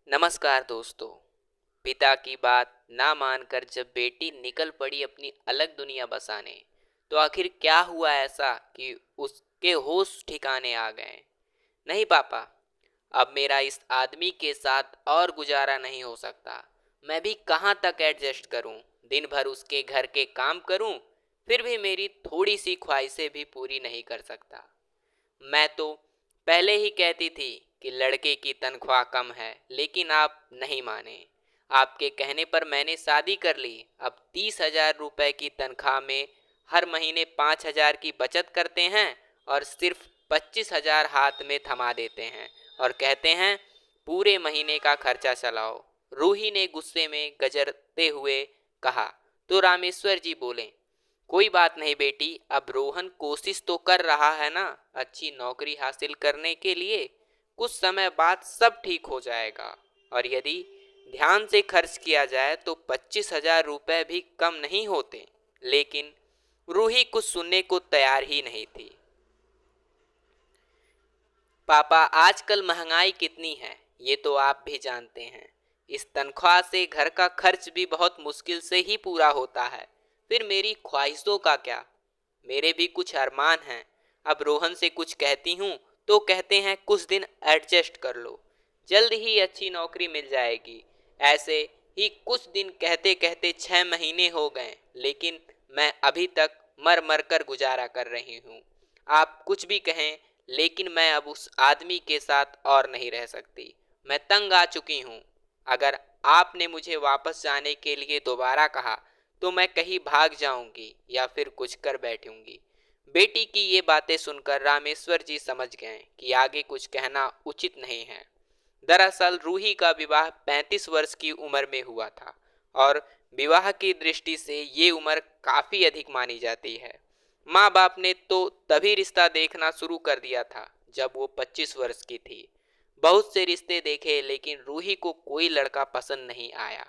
नमस्कार दोस्तों। पिता की बात ना मानकर जब बेटी निकल पड़ी अपनी अलग दुनिया बसाने, तो आखिर क्या हुआ ऐसा कि उसके होश ठिकाने आ गए। नहीं पापा, अब मेरा इस आदमी के साथ और गुजारा नहीं हो सकता। मैं भी कहाँ तक एडजस्ट करूं, दिन भर उसके घर के काम करूं, फिर भी मेरी थोड़ी सी ख्वाहिशें भी पूरी नहीं कर सकता। मैं तो पहले ही कहती थी कि लड़के की तनख्वाह कम है, लेकिन आप नहीं माने। आपके कहने पर मैंने शादी कर ली। अब 30,000 रुपए की तनख्वाह में हर महीने 5,000 की बचत करते हैं और सिर्फ 25,000 हाथ में थमा देते हैं और कहते हैं पूरे महीने का खर्चा चलाओ। रूही ने गुस्से में गजरते हुए कहा। तो रामेश्वर जी बोले, कोई बात नहीं बेटी, अब रोहन कोशिश तो कर रहा है ना अच्छी नौकरी हासिल करने के लिए। कुछ समय बाद सब ठीक हो जाएगा। और यदि ध्यान से खर्च किया जाए तो 25,000 रुपए भी कम नहीं होते। लेकिन रूही कुछ सुनने को तैयार ही नहीं थी। पापा, आजकल महंगाई कितनी है ये तो आप भी जानते हैं। इस तनख्वाह से घर का खर्च भी बहुत मुश्किल से ही पूरा होता है। फिर मेरी ख्वाहिशों का क्या? मेरे भी कुछ अरमान हैं। अब रोहन से कुछ कहती हूँ तो कहते हैं कुछ दिन एडजस्ट कर लो, जल्द ही अच्छी नौकरी मिल जाएगी। ऐसे ही कुछ दिन कहते कहते 6 महीने हो गए, लेकिन मैं अभी तक मर मर कर गुजारा कर रही हूँ। आप कुछ भी कहें, लेकिन मैं अब उस आदमी के साथ और नहीं रह सकती। मैं तंग आ चुकी हूँ। अगर आपने मुझे वापस जाने के लिए दोबारा कहा तो मैं कहीं भाग जाऊंगी या फिर कुछ कर बैठूंगी। बेटी की ये बातें सुनकर रामेश्वर जी समझ गए कि आगे कुछ कहना उचित नहीं है। दरअसल रूही का विवाह 35 वर्ष की उम्र में हुआ था और विवाह की दृष्टि से ये उम्र काफी अधिक मानी जाती है। माँ बाप ने तो तभी रिश्ता देखना शुरू कर दिया था जब वो 25 वर्ष की थी। बहुत से रिश्ते देखे, लेकिन रूही को कोई लड़का पसंद नहीं आया।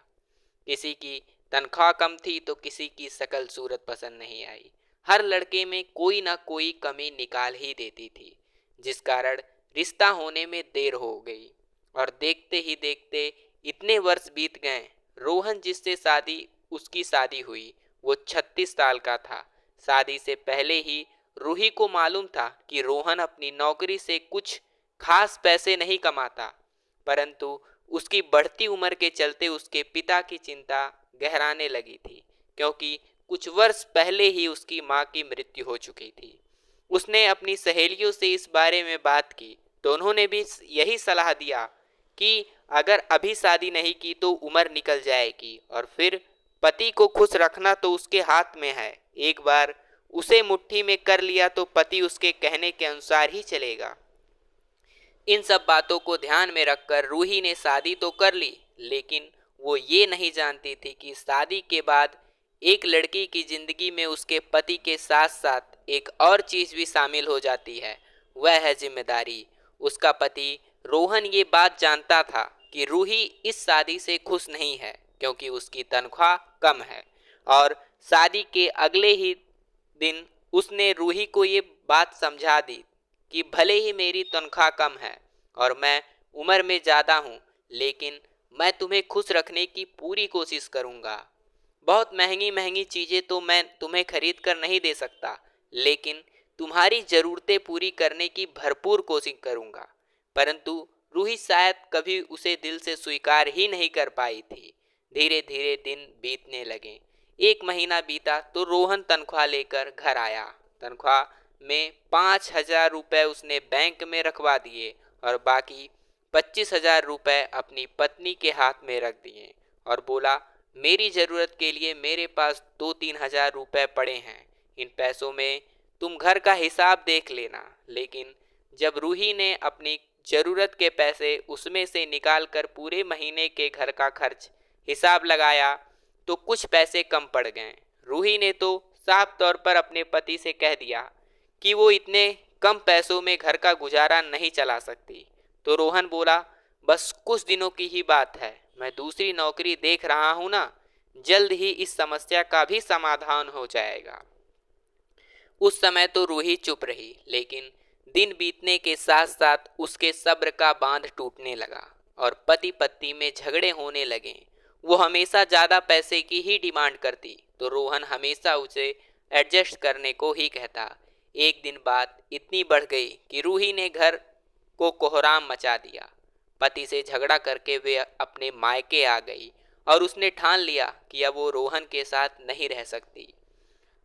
किसी की तनख्वाह कम थी तो किसी की शकल सूरत पसंद नहीं आई। हर लड़के में कोई ना कोई कमी निकाल ही देती थी, जिस कारण रिश्ता होने में देर हो गई। और देखते ही देखते इतने वर्ष बीत गए। रोहन जिससे उसकी शादी हुई, वो 36 साल का था। शादी से पहले ही रूही को मालूम था कि रोहन अपनी नौकरी से कुछ खास पैसे नहीं कमाता, परंतु उसकी बढ़ती उम्र के चलते उसके पिता की चिंता गहराने लगी थी, क्योंकि कुछ वर्ष पहले ही उसकी माँ की मृत्यु हो चुकी थी। उसने अपनी सहेलियों से इस बारे में बात की तो उन्होंने भी यही सलाह दिया कि अगर अभी शादी नहीं की तो उम्र निकल जाएगी और फिर पति को खुश रखना तो उसके हाथ में है। एक बार उसे मुट्ठी में कर लिया तो पति उसके कहने के अनुसार ही चलेगा। इन सब बातों को ध्यान में रखकर रूही ने शादी तो कर ली, लेकिन वो ये नहीं जानती थी कि शादी के बाद एक लड़की की जिंदगी में उसके पति के साथ साथ एक और चीज भी शामिल हो जाती है। वह है जिम्मेदारी। उसका पति रोहन ये बात जानता था कि रूही इस शादी से खुश नहीं है, क्योंकि उसकी तनख्वाह कम है। और शादी के अगले ही दिन उसने रूही को ये बात समझा दी कि भले ही मेरी तनख्वाह कम है और मैं उम्र में ज़्यादा हूँ, लेकिन मैं तुम्हें खुश रखने की पूरी कोशिश करूँगा। बहुत महंगी महंगी चीज़ें तो मैं तुम्हें खरीद कर नहीं दे सकता, लेकिन तुम्हारी ज़रूरतें पूरी करने की भरपूर कोशिश करूँगा। परंतु रूही शायद कभी उसे दिल से स्वीकार ही नहीं कर पाई थी। धीरे धीरे दिन बीतने लगे। 1 महीना बीता तो रोहन तनख्वाह लेकर घर आया। तनख्वाह में 5,000 रुपये उसने बैंक में रखवा दिए और बाकी 25,000 रुपये अपनी पत्नी के हाथ में रख दिए और बोला, मेरी ज़रूरत के लिए मेरे पास 2-3 हज़ार रुपये पड़े हैं। इन पैसों में तुम घर का हिसाब देख लेना। लेकिन जब रूही ने अपनी ज़रूरत के पैसे उसमें से निकाल कर पूरे महीने के घर का खर्च हिसाब लगाया तो कुछ पैसे कम पड़ गए। रूही ने तो साफ तौर पर अपने पति से कह दिया कि वो इतने कम पैसों में घर का गुजारा नहीं चला सकती। तो रोहन बोला, बस कुछ दिनों की ही बात है, मैं दूसरी नौकरी देख रहा हूँ ना, जल्द ही इस समस्या का भी समाधान हो जाएगा। उस समय तो रूही चुप रही, लेकिन दिन बीतने के साथ साथ उसके सब्र का बांध टूटने लगा। और पति पत्नी में झगड़े होने लगे। वो हमेशा ज़्यादा पैसे की ही डिमांड करती तो रोहन हमेशा उसे एडजस्ट करने को ही कहता। एक दिन बात इतनी बढ़ गई कि रूही ने घर को कोहराम मचा दिया। पति से झगड़ा करके वे अपने मायके आ गई और उसने ठान लिया कि अब वो रोहन के साथ नहीं रह सकती।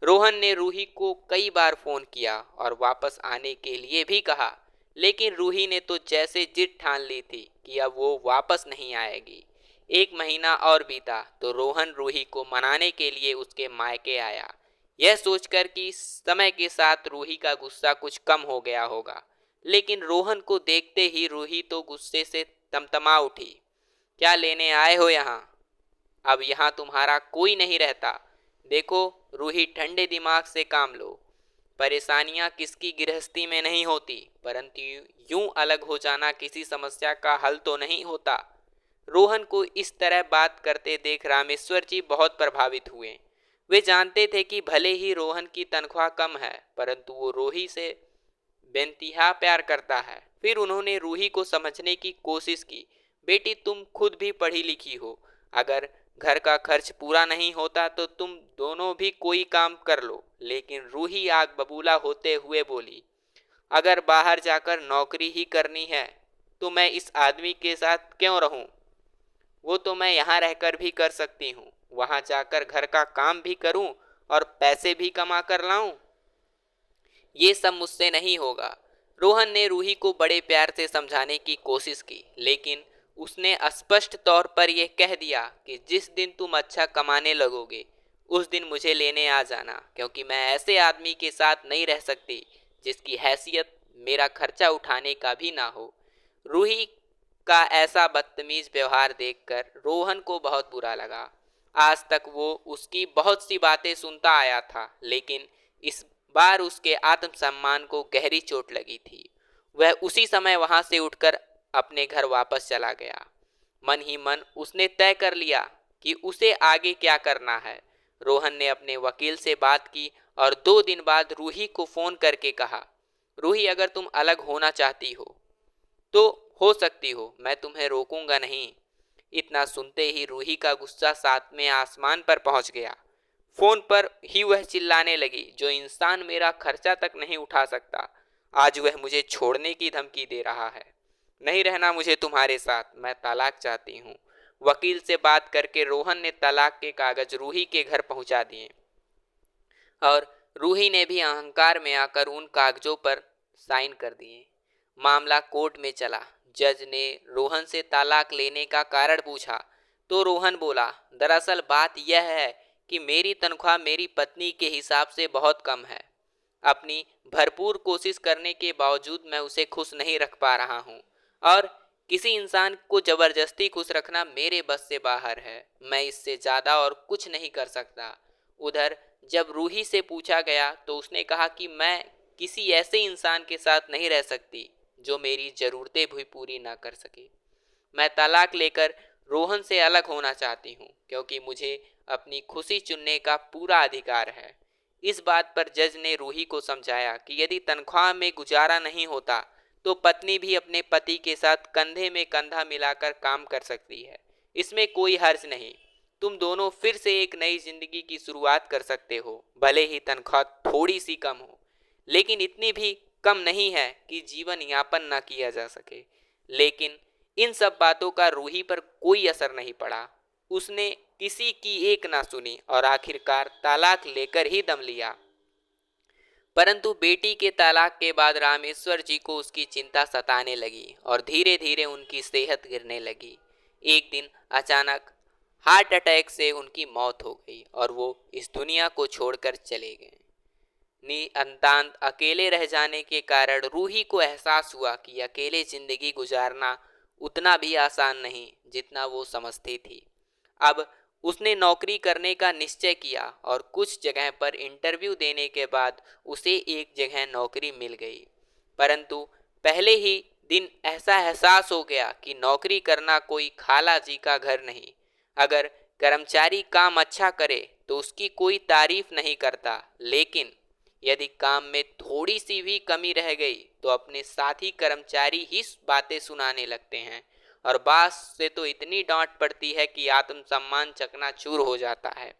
रोहन ने रूही को कई बार फोन किया और वापस आने के लिए भी कहा, लेकिन रूही ने तो जैसे जिद ठान ली थी कि अब वो वापस नहीं आएगी। एक महीना और बीता तो रोहन रूही को मनाने के लिए उसके मायके आया, यह सोचकर कि समय के साथ रूही का गुस्सा कुछ कम हो गया होगा। लेकिन रोहन को देखते ही रूही तो गुस्से से तमतमा उठी। क्या लेने आए हो यहाँ? अब यहाँ तुम्हारा कोई नहीं रहता। देखो रूही, ठंडे दिमाग से काम लो। परेशानियां किसकी गृहस्थी में नहीं होती, परंतु यूं अलग हो जाना किसी समस्या का हल तो नहीं होता। रोहन को इस तरह बात करते देख रामेश्वर जी बहुत प्रभावित हुए। वे जानते थे कि भले ही रोहन की तनख्वाह कम है, परंतु वो रूही से बेनतिहा प्यार करता है। फिर उन्होंने रूही को समझने की कोशिश की। बेटी, तुम खुद भी पढ़ी लिखी हो। अगर घर का खर्च पूरा नहीं होता तो तुम दोनों भी कोई काम कर लो। लेकिन रूही आग बबूला होते हुए बोली, अगर बाहर जाकर नौकरी ही करनी है तो मैं इस आदमी के साथ क्यों रहूं? वो तो मैं यहाँ रहकर भी कर सकती हूँ। वहाँ जाकर घर का काम भी करूँ और पैसे भी कमा कर लाऊं। ये सब मुझसे नहीं होगा। रोहन ने रूही को बड़े प्यार से समझाने की कोशिश की, लेकिन उसने स्पष्ट तौर पर यह कह दिया कि जिस दिन तुम अच्छा कमाने लगोगे उस दिन मुझे लेने आ जाना, क्योंकि मैं ऐसे आदमी के साथ नहीं रह सकती जिसकी हैसियत मेरा खर्चा उठाने का भी ना हो। रूही का ऐसा बदतमीज व्यवहार देखकर रोहन को बहुत बुरा लगा। आज तक वो उसकी बहुत सी बातें सुनता आया था, लेकिन इस बार उसके आत्मसम्मान को गहरी चोट लगी थी। वह उसी समय वहां से उठकर अपने घर वापस चला गया। मन ही मन उसने तय कर लिया कि उसे आगे क्या करना है। रोहन ने अपने वकील से बात की और 2 दिन बाद रूही को फोन करके कहा, रूही, अगर तुम अलग होना चाहती हो हो सकती हो, मैं तुम्हें रोकूंगा नहीं। इतना सुनते ही रूही का गुस्सा 7वें आसमान पर पहुंच गया। फोन पर ही वह चिल्लाने लगी, जो इंसान मेरा खर्चा तक नहीं उठा सकता, आज वह मुझे छोड़ने की धमकी दे रहा है। नहीं रहना मुझे तुम्हारे साथ, मैं तलाक चाहती हूँ। वकील से बात करके रोहन ने तलाक के कागज रूही के घर पहुंचा दिए और रूही ने भी अहंकार में आकर उन कागजों पर साइन कर दिए। मामला कोर्ट में चला। जज ने रोहन से तलाक लेने का कारण पूछा तो रोहन बोला, दरअसल बात यह है कि मेरी तनख्वाह मेरी पत्नी के हिसाब से बहुत कम है। अपनी भरपूर कोशिश करने के बावजूद मैं उसे खुश नहीं रख पा रहा हूँ और किसी इंसान को जबरदस्ती खुश रखना मेरे बस से बाहर है। मैं इससे ज़्यादा और कुछ नहीं कर सकता। उधर जब रूही से पूछा गया तो उसने कहा कि मैं किसी ऐसे इंसान के साथ नहीं रह सकती जो मेरी ज़रूरतें भी पूरी ना कर सके। मैं तलाक लेकर रोहन से अलग होना चाहती हूँ, क्योंकि मुझे अपनी खुशी चुनने का पूरा अधिकार है। इस बात पर जज ने रूही को समझाया कि यदि तनख्वाह में गुजारा नहीं होता तो पत्नी भी अपने पति के साथ कंधे में कंधा मिलाकर काम कर सकती है। इसमें कोई हर्ज नहीं। तुम दोनों फिर से एक नई जिंदगी की शुरुआत कर सकते हो। भले ही तनख्वाह थोड़ी सी कम हो, लेकिन इतनी भी कम नहीं है कि जीवन यापन ना किया जा सके। लेकिन इन सब बातों का रूही पर कोई असर नहीं पड़ा। उसने किसी की एक ना सुनी और आखिरकार तलाक लेकर ही दम लिया। परंतु बेटी के तलाक के बाद रामेश्वर जी को उसकी चिंता सताने लगी और धीरे धीरे उनकी सेहत गिरने लगी। एक दिन अचानक हार्ट अटैक से उनकी मौत हो गई और वो इस दुनिया को छोड़कर चले गए। निअंतांत अकेले रह जाने के कारण रूही को एहसास हुआ कि अकेले जिंदगी गुजारना उतना भी आसान नहीं जितना वो समझती थी। अब उसने नौकरी करने का निश्चय किया और कुछ जगह पर इंटरव्यू देने के बाद उसे एक जगह नौकरी मिल गई। परंतु पहले ही दिन ऐसा एहसास हो गया कि नौकरी करना कोई खाला जी का घर नहीं। अगर कर्मचारी काम अच्छा करे तो उसकी कोई तारीफ नहीं करता, लेकिन यदि काम में थोड़ी सी भी कमी रह गई तो अपने साथी कर्मचारी ही बातें सुनाने लगते हैं। और बॉस से तो इतनी डांट पड़ती है कि आत्मसम्मान चकनाचूर हो जाता है।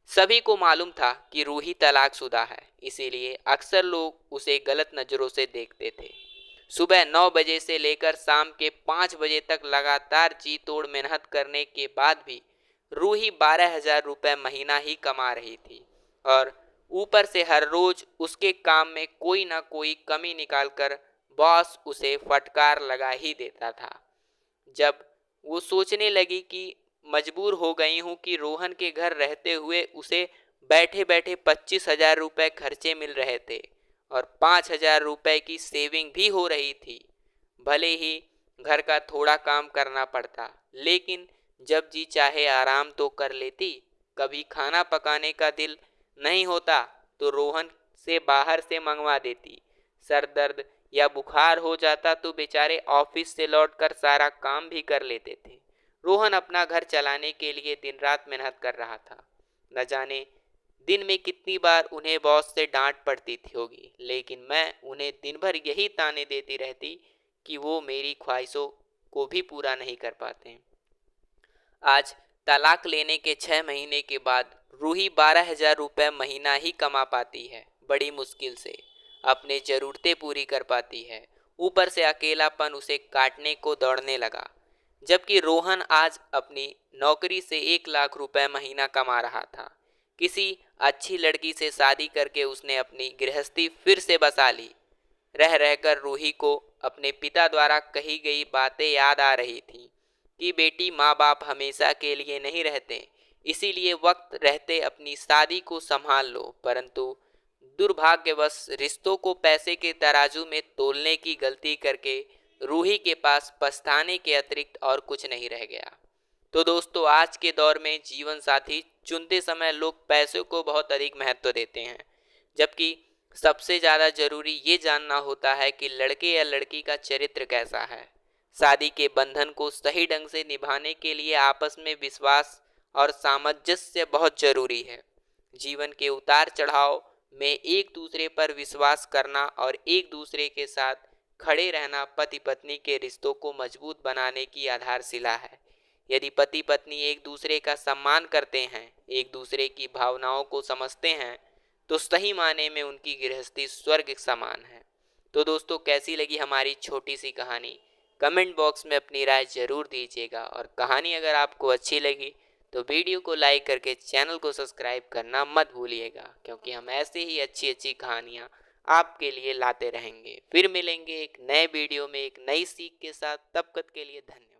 सभी को मालूम था कि रूही तलाकशुदा है, इसीलिए अक्सर लोग उसे गलत नजरों से देखते थे। सुबह 9 बजे से लेकर शाम के 5 बजे तक लगातार जी तोड़ मेहनत करने के बाद भी रूही 12,000 रुपये महीना ही कमा रही थी, और ऊपर से हर रोज उसके काम में कोई ना कोई कमी निकालकर बॉस उसे फटकार लगा ही देता था। जब वो सोचने लगी कि मजबूर हो गई हूँ कि रोहन के घर रहते हुए उसे बैठे बैठे 25,000 रुपये खर्चे मिल रहे थे और 5,000 रुपये की सेविंग भी हो रही थी। भले ही घर का थोड़ा काम करना पड़ता, लेकिन जब जी चाहे आराम तो कर लेती। कभी खाना पकाने का दिल नहीं होता तो रोहन से बाहर से मंगवा देती। सर दर्द या बुखार हो जाता तो बेचारे ऑफिस से लौटकर सारा काम भी कर लेते थे। रोहन अपना घर चलाने के लिए दिन रात मेहनत कर रहा था। न जाने दिन में कितनी बार उन्हें बॉस से डांट पड़ती थी होगी, लेकिन मैं उन्हें दिन भर यही ताने देती रहती कि वो मेरी ख्वाहिशों को भी पूरा नहीं कर पाते। आज तलाक लेने के 6 महीने के बाद रूही 12,000 रुपये महीना ही कमा पाती है। बड़ी मुश्किल से अपने ज़रूरतें पूरी कर पाती है। ऊपर से अकेलापन उसे काटने को दौड़ने लगा। जबकि रोहन आज अपनी नौकरी से 1 लाख रुपए महीना कमा रहा था। किसी अच्छी लड़की से शादी करके उसने अपनी गृहस्थी फिर से बसा ली। रह रहकर रूही को अपने पिता द्वारा कही गई बातें याद आ रही थी कि बेटी, माँ बाप हमेशा के लिए नहीं रहते, इसीलिए वक्त रहते अपनी शादी को संभाल लो। परंतु दुर्भाग्यवश रिश्तों को पैसे के तराजू में तोलने की गलती करके रूही के पास पछताने के अतिरिक्त और कुछ नहीं रह गया। तो दोस्तों, आज के दौर में जीवन साथी चुनते समय लोग पैसों को बहुत अधिक महत्व देते हैं, जबकि सबसे ज़्यादा जरूरी ये जानना होता है कि लड़के या लड़की का चरित्र कैसा है। शादी के बंधन को सही ढंग से निभाने के लिए आपस में विश्वास और सामंजस्य बहुत जरूरी है। जीवन के उतार चढ़ाव में एक दूसरे पर विश्वास करना और एक दूसरे के साथ खड़े रहना पति पत्नी के रिश्तों को मजबूत बनाने की आधारशिला है। यदि पति पत्नी एक दूसरे का सम्मान करते हैं, एक दूसरे की भावनाओं को समझते हैं, तो सही मायने में उनकी गृहस्थी स्वर्ग समान है। तो दोस्तों, कैसी लगी हमारी छोटी सी कहानी? कमेंट बॉक्स में अपनी राय जरूर दीजिएगा, और कहानी अगर आपको अच्छी लगी तो वीडियो को लाइक करके चैनल को सब्सक्राइब करना मत भूलिएगा, क्योंकि हम ऐसे ही अच्छी अच्छी कहानियाँ आपके लिए लाते रहेंगे। फिर मिलेंगे एक नए वीडियो में एक नई सीख के साथ। तब तक के लिए धन्यवाद।